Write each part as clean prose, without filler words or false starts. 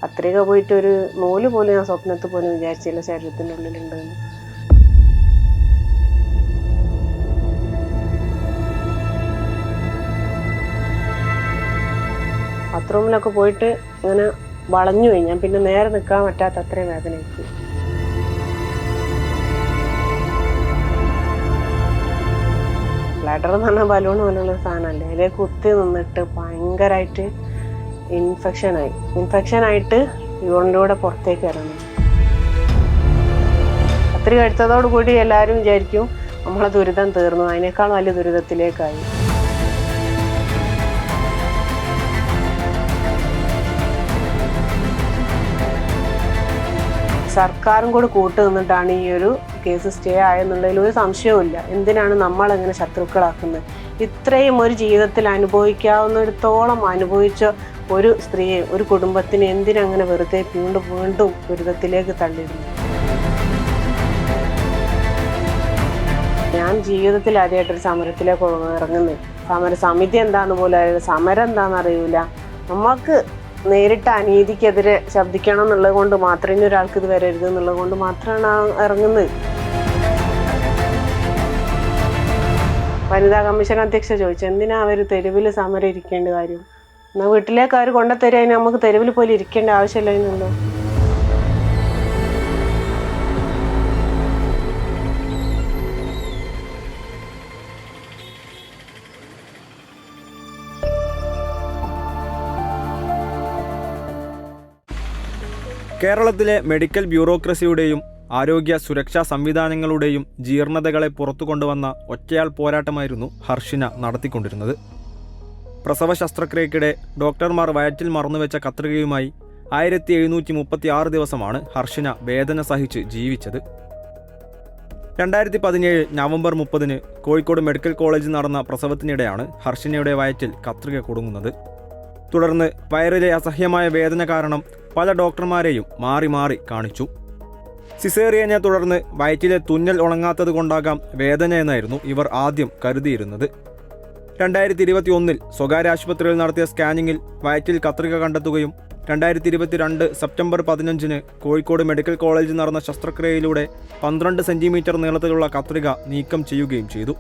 അത്രയൊക്കെ പോയിട്ട് ഒരു നൂല് പോലും ഞാൻ സ്വപ്നത്തിൽ പോലും വിചാരിച്ചില്ല ശരീരത്തിൻ്റെ ഉള്ളിലുണ്ടെന്ന്. ബാത്റൂമിലൊക്കെ പോയിട്ട് ഇങ്ങനെ വളഞ്ഞു പോയി. ഞാൻ പിന്നെ നേരെ നിൽക്കാൻ പറ്റാത്ത അത്രയും വേദനയ്ക്ക്. ബ്ലാഡർ എന്ന് പറഞ്ഞാൽ ബലൂൺ പോലുള്ള സാധനമല്ലേ, അതിലേക്ക് കുത്തി നിന്നിട്ട് ഭയങ്കരമായിട്ട് ഇൻഫെക്ഷനായിട്ട് യൂറിനിലൂടെ പുറത്തേക്ക് ഇറങ്ങി. കത്രിക എടുത്തതോടു കൂടി എല്ലാവരും വിചാരിക്കും നമ്മളെ ദുരിതം തീർന്നു, അതിനേക്കാൾ വലിയ ദുരിതത്തിലേക്കായി. സർക്കാരും കൂടി കൂട്ടു നിന്നിട്ടാണ് ഈ ഒരു കേസ് സ്റ്റേ ആയെന്നുള്ളതിൽ ഒരു സംശയവുമില്ല. എന്തിനാണ് നമ്മളെങ്ങനെ ശത്രുക്കളാക്കുന്നത്? ഇത്രയും ഒരു ജീവിതത്തിൽ അനുഭവിക്കാവുന്നിടത്തോളം അനുഭവിച്ച ഒരു സ്ത്രീയെ, ഒരു കുടുംബത്തിന് എന്തിനങ്ങനെ വെറുതെ വീണ്ടും ദുരിതത്തിലേക്ക് തള്ളിയിരുന്നു? ഞാൻ ജീവിതത്തിൽ ആദ്യമായിട്ടൊരു സമരത്തിലേക്ക് ഇറങ്ങുന്നത്. സമരസമിതി എന്താന്ന് പോലും അറിയില്ല, സമരം എന്താണെന്ന് അറിയില്ല. നമുക്ക് നേരിട്ട് അനീതിക്കെതിരെ ശബ്ദിക്കണം എന്നുള്ളത് കൊണ്ട് മാത്രം, ഇനി ഒരാൾക്ക് ഇത് വരരുത് എന്നുള്ളത് കൊണ്ട് മാത്രമാണ് ഇറങ്ങുന്നത്. വനിതാ കമ്മീഷൻ അധ്യക്ഷ ചോദിച്ചു, എന്തിനാ അവർ തെരുവിൽ സമരം ഇരിക്കേണ്ട കാര്യം? എന്നാൽ വീട്ടിലേക്ക് അവർ കൊണ്ടുത്തരും, അതിന് നമുക്ക് തെരുവിൽ പോലും ഇരിക്കേണ്ട ആവശ്യമില്ലെന്നുള്ളൂ. കേരളത്തിലെ മെഡിക്കൽ ബ്യൂറോക്രസിയുടെയും ആരോഗ്യ സുരക്ഷാ സംവിധാനങ്ങളുടെയും ജീർണതകളെ പുറത്തു കൊണ്ടുവന്ന ഒറ്റയാൾ പോരാട്ടമായിരുന്നു ഹർഷിന നടത്തിക്കൊണ്ടിരുന്നത്. പ്രസവ ശസ്ത്രക്രിയക്കിടെ ഡോക്ടർമാർ വയറ്റിൽ മറന്നുവെച്ച കത്രികയുമായി 1736 ദിവസമാണ് ഹർഷിന വേദന സഹിച്ച് ജീവിച്ചത്. 2017 നവംബർ 30 കോഴിക്കോട് മെഡിക്കൽ കോളേജിൽ നടന്ന പ്രസവത്തിനിടെയാണ് ഹർഷിനയുടെ വയറ്റിൽ കത്രിക കുടുങ്ങുന്നത്. തുടർന്ന് വയറിലെ അസഹ്യമായ വേദന കാരണം പല ഡോക്ടർമാരെയും മാറി മാറി കാണിച്ചു. സിസേറിയനെ തുടർന്ന് വയറ്റിലെ തുന്നൽ ഉണങ്ങാത്തത് കൊണ്ടാകാം വേദന എന്നായിരുന്നു ഇവർ ആദ്യം കരുതിയിരുന്നത്. 2021 സ്വകാര്യ ആശുപത്രിയിൽ നടത്തിയ സ്കാനിങ്ങിൽ വയറ്റിൽ കത്രിക കണ്ടെത്തുകയും 2022 സെപ്റ്റംബർ 15 കോഴിക്കോട് മെഡിക്കൽ കോളേജിൽ നടന്ന ശസ്ത്രക്രിയയിലൂടെ 12 സെന്റിമീറ്റർ നീളത്തിലുള്ള കത്രിക നീക്കം ചെയ്യുകയും ചെയ്തു.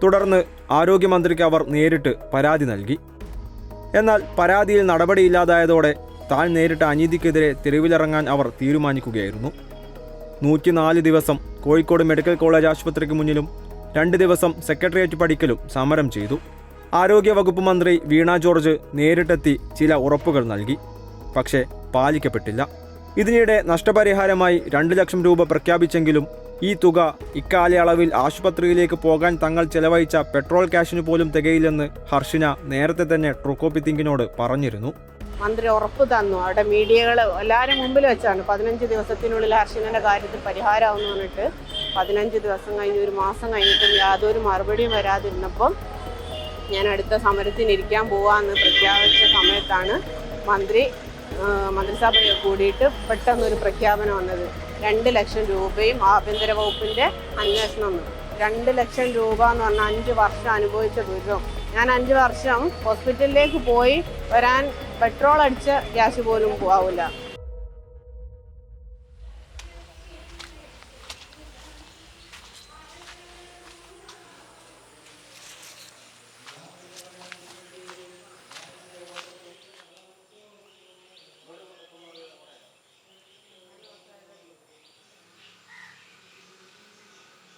തുടർന്ന് ആരോഗ്യമന്ത്രിക്ക് അവർ നേരിട്ട് പരാതി നൽകി. എന്നാൽ പരാതിയിൽ നടപടിയില്ലാതായതോടെ താൻ നേരിട്ട അനീതിക്കെതിരെ തെരുവിലിറങ്ങാൻ അവർ തീരുമാനിക്കുകയായിരുന്നു. 104 ദിവസം കോഴിക്കോട് മെഡിക്കൽ കോളേജ് ആശുപത്രിക്ക് മുന്നിലും 2 ദിവസം സെക്രട്ടേറിയറ്റ് പടിക്കലും സമരം ചെയ്തു. ആരോഗ്യവകുപ്പ് മന്ത്രി വീണ ജോർജ് നേരിട്ടെത്തി ചില ഉറപ്പുകൾ നൽകി, പക്ഷേ പാലിക്കപ്പെട്ടില്ല. ഇതിനിടെ നഷ്ടപരിഹാരമായി 2 ലക്ഷം രൂപ പ്രഖ്യാപിച്ചെങ്കിലും ഈ തുക ഇക്കാലയളവിൽ ആശുപത്രിയിലേക്ക് പോകാൻ തങ്ങൾ ചെലവഴിച്ച പെട്രോൾ ക്യാഷിന് പോലും തികയില്ലെന്ന് ഹർഷിന നേരത്തെ തന്നെ ട്രൂകോപ്പി തിങ്കിനോട് പറഞ്ഞിരുന്നു. മന്ത്രി ഉറപ്പ് തന്നു, അവിടെ മീഡിയകൾ എല്ലാവരും മുമ്പിൽ വെച്ചാണ് 15 ദിവസത്തിനുള്ളിൽ ഹർഷിനയുടെ കാര്യത്തിൽ പരിഹാരമാവെന്ന് പറഞ്ഞിട്ട് 15 ദിവസം കഴിഞ്ഞ് 1 മാസം കഴിഞ്ഞിട്ടും യാതൊരു മറുപടിയും വരാതിരുന്നപ്പം ഞാൻ അടുത്ത സമരത്തിനിരിക്കാൻ പോവാമെന്ന് പ്രഖ്യാപിച്ച സമയത്താണ് മന്ത്രിസഭ കൂടിയിട്ട് പെട്ടെന്നൊരു പ്രഖ്യാപനം വന്നത്. 2 ലക്ഷം രൂപയും ആഭ്യന്തര വകുപ്പിൻ്റെ അന്വേഷണം. 2 ലക്ഷം രൂപ എന്ന് പറഞ്ഞാൽ 5 വർഷം അനുഭവിച്ച ദുരിതം. ഞാൻ 5 വർഷം ഹോസ്പിറ്റലിലേക്ക് പോയി വരാൻ പെട്രോൾ അടിച്ച ക്യാഷ് പോലും ആവില്ല.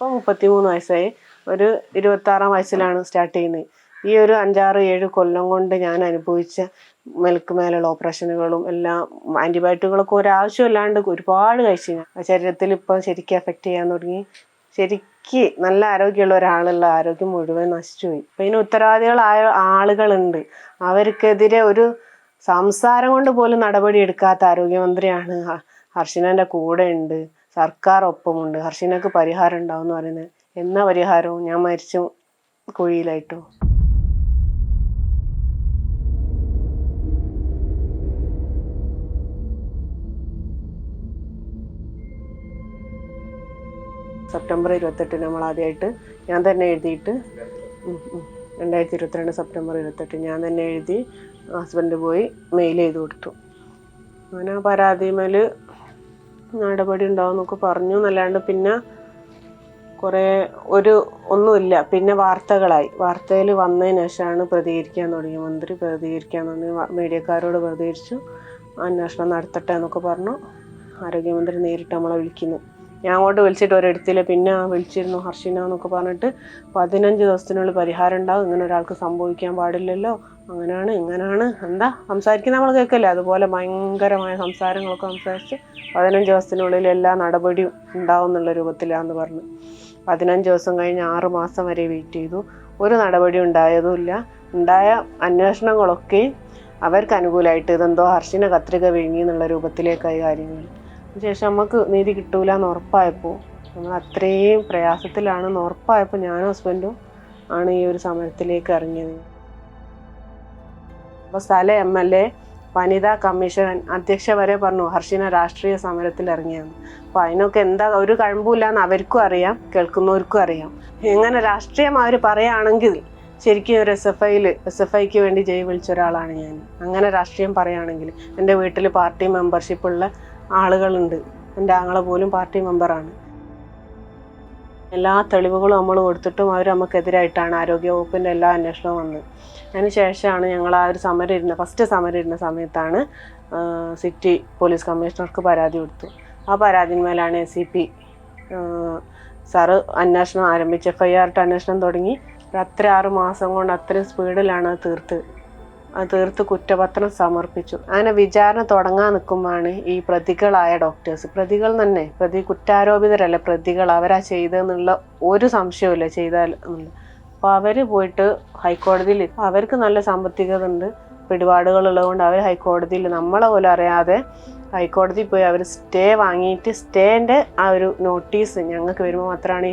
ഇപ്പോൾ 33 വയസ്സായി. ഒരു 26-ാം വയസ്സിലാണ് സ്റ്റാർട്ട് ചെയ്യുന്നത്. ഈ ഒരു 5-6-7 കൊല്ലം കൊണ്ട് ഞാൻ അനുഭവിച്ച മേലുള്ള ഓപ്പറേഷനുകളും എല്ലാം ആൻറ്റിബയോട്ടിക്കുകളൊക്കെ ഒരാവശ്യമില്ലാണ്ട് ഒരുപാട് കഴിച്ചു. ശരീരത്തിൽ ഇപ്പം ശരിക്കും എഫക്റ്റ് ചെയ്യാൻ തുടങ്ങി. ശരിക്ക് നല്ല ആരോഗ്യമുള്ള ഒരാളുള്ള ആരോഗ്യം മുഴുവൻ നശിച്ചുപോയി. അപ്പം ഇതിന് ഉത്തരവാദികളായ ആളുകളുണ്ട്. അവർക്കെതിരെ ഒരു സംസാരം കൊണ്ട് പോലും നടപടി എടുക്കാത്ത ആരോഗ്യമന്ത്രിയാണ് ഹർഷിനൻ്റെ കൂടെ ഉണ്ട്, സർക്കാർ ഒപ്പമുണ്ട്. ഹർഷിനക്ക് പരിഹാരം ഉണ്ടാവും എന്ന് പറയുന്നത് എന്നാ പരിഹാരവും? ഞാൻ മരിച്ചു കുഴിയിലായിട്ടോ? സെപ്റ്റംബർ 28 നമ്മൾ ആദ്യമായിട്ട് ഞാൻ തന്നെ എഴുതിയിട്ട് 2022 സെപ്റ്റംബർ 28 ഞാൻ തന്നെ എഴുതി ഹസ്ബൻഡ് പോയി മെയിൽ ചെയ്ത് കൊടുത്തു. അങ്ങനെ ആ പരാതിമേൽ നടപടി ഉണ്ടാവും എന്നൊക്കെ പറഞ്ഞു എന്നല്ലാണ്ട് പിന്നെ കുറേ ഒന്നുമില്ല. പിന്നെ വാർത്തയിൽ വന്നതിന് ശേഷമാണ് പ്രതികരിക്കാൻ തുടങ്ങി. മന്ത്രി പ്രതികരിക്കാൻ തുടങ്ങി, മീഡിയക്കാരോട് പ്രതികരിച്ചു, അന്വേഷണം നടത്തട്ടെ എന്നൊക്കെ പറഞ്ഞു. ആരോഗ്യമന്ത്രി നേരിട്ട് നമ്മളെ വിളിക്കുന്നു. ഞാൻ അങ്ങോട്ട് വിളിച്ചിട്ട് ഒരിടത്തില്ല. പിന്നെ വിളിച്ചിരുന്നു ഹർഷിന എന്നൊക്കെ പറഞ്ഞിട്ട് 15 ദിവസത്തിനുള്ളിൽ പരിഹാരം ഉണ്ടാവും, ഇങ്ങനെ ഒരാൾക്ക് സംഭവിക്കാൻ പാടില്ലല്ലോ, അങ്ങനെയാണ് ഇങ്ങനെയാണ് എന്താ സംസാരിക്കുന്ന നമ്മൾ കേൾക്കല്ലേ, അതുപോലെ ഭയങ്കരമായ സംസാരങ്ങളൊക്കെ സംസാരിച്ച് 15 ദിവസത്തിനുള്ളിൽ എല്ലാ നടപടിയും ഉണ്ടാവും എന്നുള്ള രൂപത്തിലാന്ന് പറഞ്ഞു. 15 ദിവസം കഴിഞ്ഞ് 6 മാസം വരെ വെയിറ്റ് ചെയ്തു. ഒരു നടപടി ഉണ്ടായതുമില്ല. ഉണ്ടായ അന്വേഷണങ്ങളൊക്കെ അവർക്ക് അനുകൂലമായിട്ട് ഇതെന്തോ ഹർഷിന കത്രിക വിഴുങ്ങി എന്നുള്ള രൂപത്തിലേക്കായി കാര്യങ്ങൾ. അതിനുശേഷം നമുക്ക് നീതി കിട്ടൂല എന്ന് ഉറപ്പായപ്പോൾ, നമ്മൾ അത്രയും പ്രയാസത്തിലാണെന്ന് ഉറപ്പായപ്പോൾ ഞാനും ഹസ്ബൻഡും ആണ് ഈ ഒരു സമരത്തിലേക്ക് ഇറങ്ങിയത്. അപ്പോൾ സ്ഥല MLA വനിതാ കമ്മീഷൻ അധ്യക്ഷ വരെ പറഞ്ഞു ഹർഷിന രാഷ്ട്രീയ സമരത്തിൽ ഇറങ്ങിയെന്ന്. അപ്പോൾ അതിനൊക്കെ എന്താ ഒരു കഴമ്പുമില്ലാന്ന് അവർക്കും അറിയാം, കേൾക്കുന്നവർക്കും അറിയാം. എങ്ങനെ രാഷ്ട്രീയം അവർ പറയുകയാണെങ്കിൽ ശരിക്കും ഒരു SFIക്ക് വേണ്ടി ജയ് വിളിച്ച ഒരാളാണ് ഞാൻ. അങ്ങനെ രാഷ്ട്രീയം പറയുകയാണെങ്കിൽ എൻ്റെ വീട്ടിൽ പാർട്ടി മെമ്പർഷിപ്പുള്ള ആളുകളുണ്ട്. എൻ്റെ ആങ്ങളെ പോലും പാർട്ടി മെമ്പറാണ്. എല്ലാ തെളിവുകളും നമ്മൾ കൊടുത്തിട്ടും അവർ നമുക്കെതിരായിട്ടാണ് ആരോഗ്യവകുപ്പിൻ്റെ എല്ലാ അന്വേഷണവും വന്നത്. അതിന് ശേഷമാണ് ഞങ്ങൾ ആ ഒരു ഫസ്റ്റ് സമരം ഇരുന്ന സമയത്താണ് സിറ്റി പോലീസ് കമ്മീഷണർക്ക് പരാതി കൊടുത്തു. ആ പരാതിന്മേലാണ് ACP സാറ് അന്വേഷണം ആരംഭിച്ച് FIR അന്വേഷണം തുടങ്ങി. അത്ര 6 മാസം കൊണ്ട് അത്രയും സ്പീഡിലാണ് അത് തീർത്ത് കുറ്റപത്രം സമർപ്പിച്ചു. അങ്ങനെ വിചാരണ തുടങ്ങാൻ നിൽക്കുമ്പോഴാണ് ഈ പ്രതികളായ ഡോക്ടേഴ്സ്, പ്രതികൾ തന്നെ, കുറ്റാരോപിതരല്ല പ്രതികൾ, അവരാ ചെയ്തതെന്നുള്ള ഒരു സംശയമില്ല ചെയ്താൽ എന്നുള്ള. അപ്പോൾ അവർ പോയിട്ട് ഹൈക്കോടതിയിൽ, അവർക്ക് നല്ല സാമ്പത്തികത ഉണ്ട്, പിടിപാടുകളുള്ളത് കൊണ്ട് അവർ ഹൈക്കോടതിയിൽ നമ്മളെ പോലും അറിയാതെ ഹൈക്കോടതിയിൽ പോയി അവർ സ്റ്റേ വാങ്ങിയിട്ട് സ്റ്റേൻ്റെ ആ ഒരു നോട്ടീസ് ഞങ്ങൾക്ക് വരുമ്പോൾ മാത്രമാണ്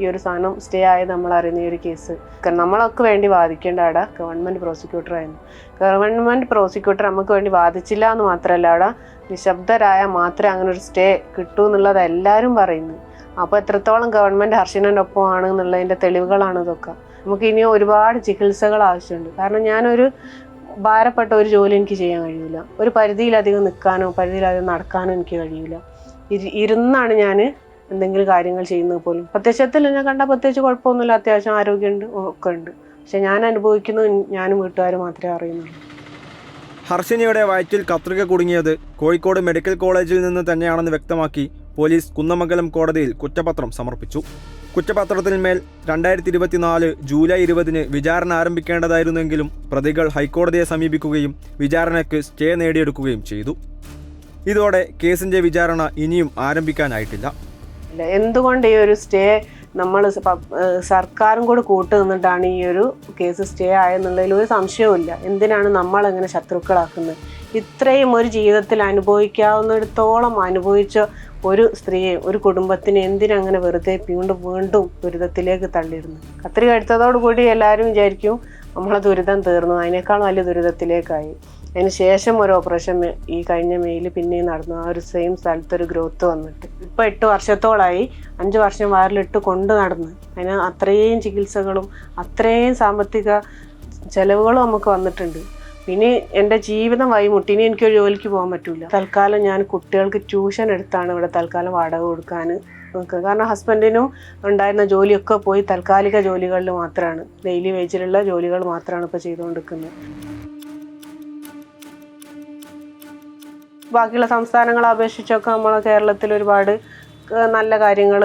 ഈ ഒരു സാധനം സ്റ്റേ ആയത് നമ്മൾ അറിയുന്ന ഈ ഒരു കേസ്. നമ്മളൊക്കെ വേണ്ടി വാദിക്കേണ്ട അവിടെ ഗവൺമെൻറ് പ്രോസിക്യൂട്ടറായിരുന്നു. ഗവൺമെൻറ് പ്രോസിക്യൂട്ടർ നമുക്ക് വേണ്ടി വാദിച്ചില്ല എന്ന് മാത്രമല്ല, അവിടെ നിശബ്ദരായ മാത്രമേ അങ്ങനെ ഒരു സ്റ്റേ കിട്ടൂ എന്നുള്ളത് എല്ലാവരും പറയുന്നു. അപ്പോൾ എത്രത്തോളം ഗവൺമെൻറ് ഹർഷിനൻ്റെ ഒപ്പമാണ് എന്നുള്ളതിൻ്റെ തെളിവുകളാണ് ഇതൊക്കെ. നമുക്ക് ഇനി ഒരുപാട് ചികിത്സകൾ ആവശ്യമുണ്ട്. കാരണം ഞാനൊരു ഭാരപ്പെട്ട ഒരു ജോലി എനിക്ക് ചെയ്യാൻ കഴിയില്ല. ഒരു പരിധിയിലധികം നിൽക്കാനോ പരിധിയിലധികം നടക്കാനോ എനിക്ക് കഴിയില്ല. ഇരുന്നാണ് ഞാൻ എന്തെങ്കിലും കാര്യങ്ങൾ ചെയ്യുന്നത് പോലും. പ്രത്യക്ഷത്തിൽ എന്നെ കണ്ടാൽ പ്രത്യേകിച്ച് കുഴപ്പമൊന്നുമില്ല, അത്യാവശ്യം ആരോഗ്യമുണ്ട്, ഒക്കെ ഉണ്ട്. പക്ഷെ ഞാൻ അനുഭവിക്കുന്നത് ഞാനും വീട്ടുകാരും മാത്രമേ അറിയുന്നുള്ളൂ. ഹർഷിനയുടെ വയറ്റിൽ കത്രിക കുടുങ്ങിയത് കോഴിക്കോട് മെഡിക്കൽ കോളേജിൽ നിന്ന് തന്നെയാണെന്ന് വ്യക്തമാക്കി പോലീസ് കുന്നമംഗലം കോടതിയിൽ കുറ്റപത്രം സമർപ്പിച്ചു. കുറ്റപത്രത്തിന്മേൽ 2024 ജൂലൈ 20 വിചാരണ ആരംഭിക്കേണ്ടതായിരുന്നെങ്കിലും പ്രതികൾ ഹൈക്കോടതിയെ സമീപിക്കുകയും വിചാരണയ്ക്ക് സ്റ്റേ നേടിയെടുക്കുകയും ചെയ്തു. ഇതോടെ കേസിന്റെ വിചാരണ ഇനിയും ആരംഭിക്കാനായിട്ടില്ല. എന്തുകൊണ്ട് ഈ ഒരു സ്റ്റേ നമ്മൾ സർക്കാരും കൂടെ കൂട്ടു നിന്നിട്ടാണ് ഈ ഒരു കേസ് സ്റ്റേ ആയെന്നുള്ളതിൽ ഒരു സംശയവുമില്ല. എന്തിനാണ് നമ്മളെങ്ങനെ ശത്രുക്കളാക്കുന്നത്? ഇത്രയും ഒരു ജീവിതത്തിൽ അനുഭവിക്കാവുന്നിടത്തോളം അനുഭവിച്ച ഒരു സ്ത്രീയെ, ഒരു കുടുംബത്തിനെ എന്തിനങ്ങനെ വെറുതെ വീണ്ടും ദുരിതത്തിലേക്ക് തള്ളിയിരുന്നു? കത്രിക എടുത്തതോടുകൂടി എല്ലാവരും വിചാരിക്കും നമ്മളെ ദുരിതം തീർന്നു, അതിനേക്കാൾ വലിയ ദുരിതത്തിലേക്കായി. അതിന് ശേഷം ഒരു ഓപ്പറേഷൻ ഈ കഴിഞ്ഞ മെയ്യിൽ പിന്നെയും നടന്നു. ആ ഒരു സെയിം സ്ഥലത്തൊരു ഗ്രോത്ത് വന്നിട്ട് ഇപ്പോൾ 8 വർഷത്തോളമായി, 5 വർഷം വയറിലിട്ട് കൊണ്ട് നടന്ന് അതിന് അത്രയും ചികിത്സകളും അത്രയും സാമ്പത്തിക ചെലവുകളും നമുക്ക് വന്നിട്ടുണ്ട്. പിന്നെ എൻ്റെ ജീവിതം വഴിമുട്ടി. ഇനി എനിക്കൊരു ജോലിക്ക് പോകാൻ പറ്റില്ല. തൽക്കാലം ഞാൻ കുട്ടികൾക്ക് ട്യൂഷൻ എടുത്താണ് ഇവിടെ തൽക്കാലം വാടക കൊടുക്കാൻ നോക്കുക. കാരണം ഹസ്ബൻഡിനും ഉണ്ടായിരുന്ന ജോലിയൊക്കെ പോയി താൽക്കാലിക ജോലികളിൽ മാത്രമാണ്, ഡെയിലി വേജിലുള്ള ജോലികൾ മാത്രമാണ് ഇപ്പോൾ ചെയ്തുകൊണ്ടിരിക്കുന്നത്. ബാക്കിയുള്ള സംസ്ഥാനങ്ങളെ അപേക്ഷിച്ചൊക്കെ നമ്മളെ കേരളത്തിൽ ഒരുപാട് നല്ല കാര്യങ്ങൾ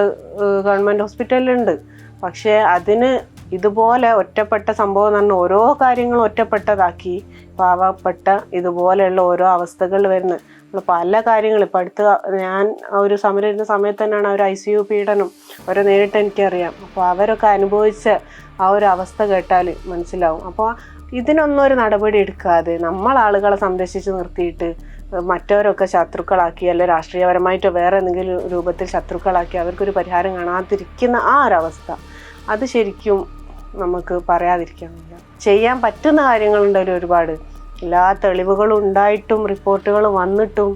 ഗവൺമെൻറ് ഹോസ്പിറ്റലിലുണ്ട്. പക്ഷേ അതിന് ഇതുപോലെ ഒറ്റപ്പെട്ട സംഭവം എന്ന് പറഞ്ഞാൽ ഓരോ കാര്യങ്ങളും ഒറ്റപ്പെട്ടതാക്കി പാവപ്പെട്ട ഇതുപോലെയുള്ള ഓരോ അവസ്ഥകൾ വരുന്നത്. നമ്മൾ പല കാര്യങ്ങളും ഇപ്പം ഞാൻ ഒരു സമരം ഇരുന്ന സമയത്ത് തന്നെയാണ് ഒരു ICU പീഡനം അവരെ നേരിട്ട് എനിക്കറിയാം. അപ്പോൾ അവരൊക്കെ അനുഭവിച്ച ആ ഒരു അവസ്ഥ കേട്ടാൽ മനസ്സിലാവും. അപ്പോൾ ഇതിനൊന്നും ഒരു നടപടി എടുക്കാതെ നമ്മളാളുകളെ സംരക്ഷിച്ച് നിർത്തിയിട്ട് മറ്റവരൊക്കെ ശത്രുക്കളാക്കി, അല്ലെ രാഷ്ട്രീയപരമായിട്ടോ വേറെ എന്തെങ്കിലും രൂപത്തിൽ ശത്രുക്കളാക്കി അവർക്കൊരു പരിഹാരം കാണാതിരിക്കുന്ന ആ ഒരവസ്ഥ, അത് ശരിക്കും നമുക്ക് പറയാതിരിക്കാനില്ല. ചെയ്യാൻ പറ്റുന്ന കാര്യങ്ങളുണ്ട് ഒരുപാട്. എല്ലാ തെളിവുകളും ഉണ്ടായിട്ടും റിപ്പോർട്ടുകൾ വന്നിട്ടും